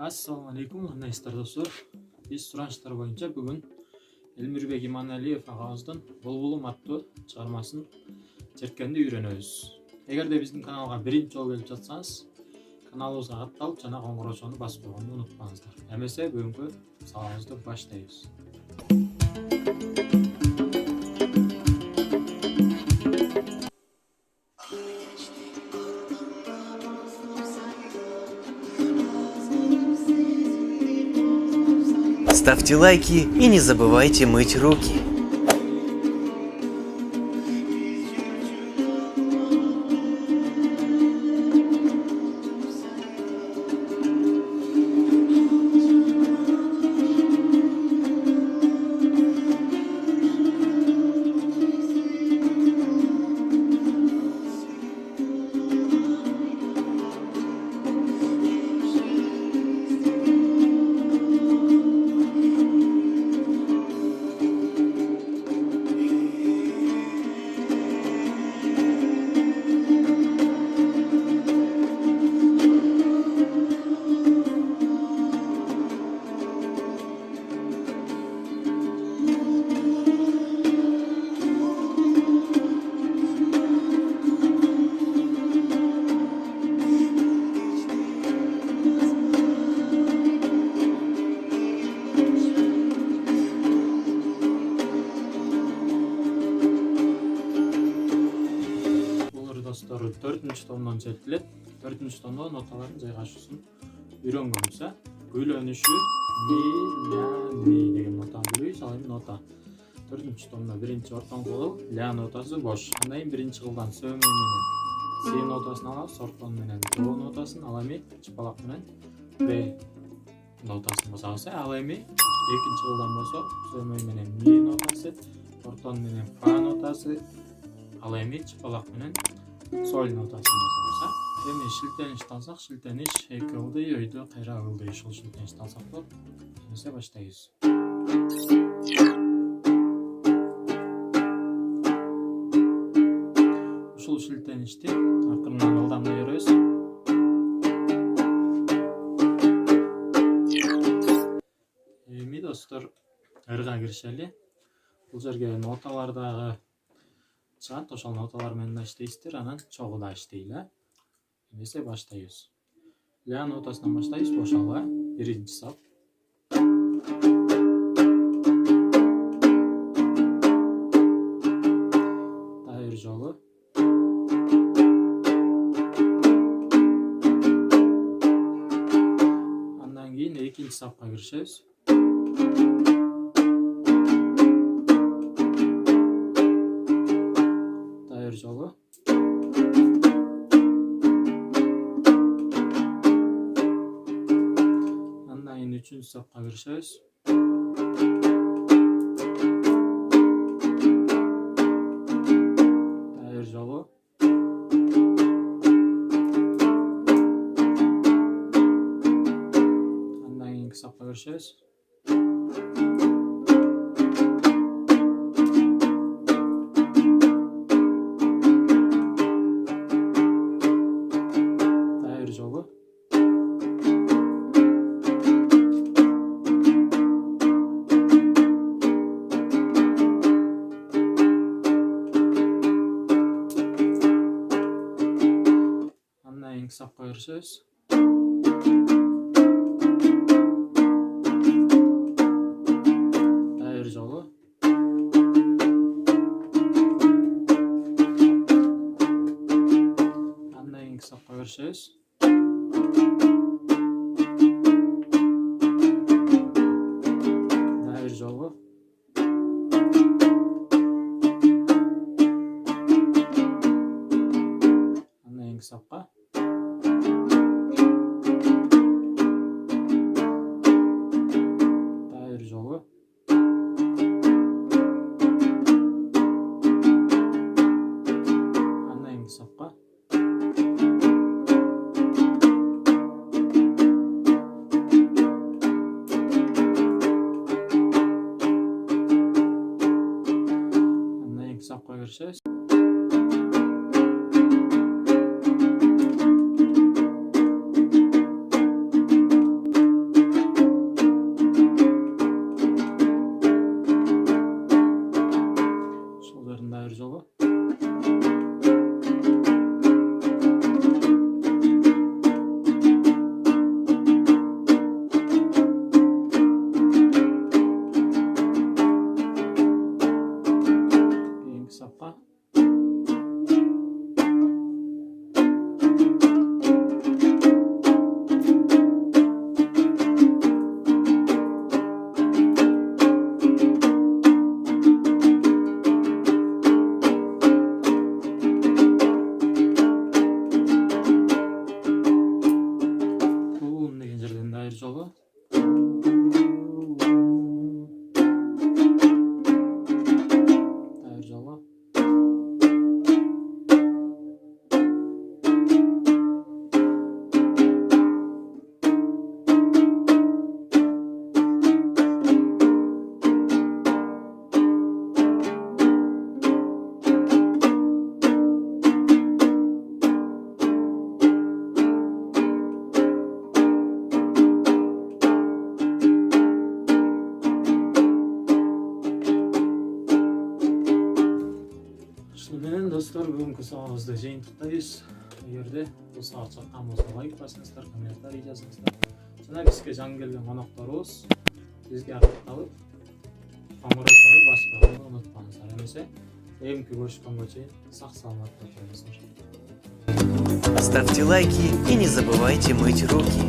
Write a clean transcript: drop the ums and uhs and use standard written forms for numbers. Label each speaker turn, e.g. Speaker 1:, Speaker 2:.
Speaker 1: Assalamu алейкум, кандайсыздар достор? Биз суранычтар боюнча бүгүн Элмирбек Иманалиев агабыздын Булбулум аттуу чыгармасын черткенди үйрөнөбүз. Эгерде биздин каналга биринчи жолу келип жатсаңыз, каналыбызга катталып жана коңгуроочону басып койгонду унутпаңыздар. Эмесе бүгүнкү сабагыбызды баштайбыз.
Speaker 2: Ставьте лайки и не забывайте мыть руки.
Speaker 1: Достор, 4-чү томдон чертилет. 4-чү томдо ноталардын жайгашуусун үйрөнгөнбүз. Күйлөнүшү ми, ля, ми деген нотаны билебиз. Ал эми нота. 4-чү томдо биринчи ортоңку кыл ля нотасы бош. Андан кийин биринчи кылдан сө менен си нотасын алабыз, ортон менен до нотасын, ал эми чыпалак менен ре нотасын басабыз. Ал эми экинчи кылдан болсо сө менен ми нотасы, ортон менен фа нотасы, ал эми чыпалак менен соль нотасын басабыз. Эми шилтеништи алсак, шилтениш эки ылдый, өйдө кайра ылдый. Ушул шилтеништи алсак болот. Эмесе баштайбыз. Ушул шилтеништи акырындан ылдамдай беребиз. Эми достор, ырга киришели. Бул жерге ноталар дагы чыгат, ошол ноталар менен да иштейсиздер, анан чогуу да иштейли. Эмесе баштайбыз. Ля нотасынан баштайбыз, бошалга. Биринчи сап. Дагы бир жолу. Андан кийин экинчи сапка киришебиз. Дагы бир жолу. Андан кийин үчүнчү сапка киришебиз. Дагы бир жолу. Андан кийинки сапка киришебиз. Дагы бир жолу. Андан кийинки сапка киришебиз. Дагы бир жолу. Андан кийинки сапка киришебиз. Дагы бир жолу. Андан кийинки сапка. Дайыр жолу. Дайыр жолу. Шынымен достар, бүгінгі сабағымызды жиынтықтайыз. Егерде бұл сабақ жаққан болса лайк басыңыздар, комментарий жазыңыздар. Жана бізге жаңы келген қонақтарыбыз бізге арқалып қоңыраушаны баспағанды ұмытпаңыздар. Эмесе эмки көрүшкөнгө чейин сак саламатта болуңуздар.
Speaker 2: Ставьте лайки и не забывайте мыть руки.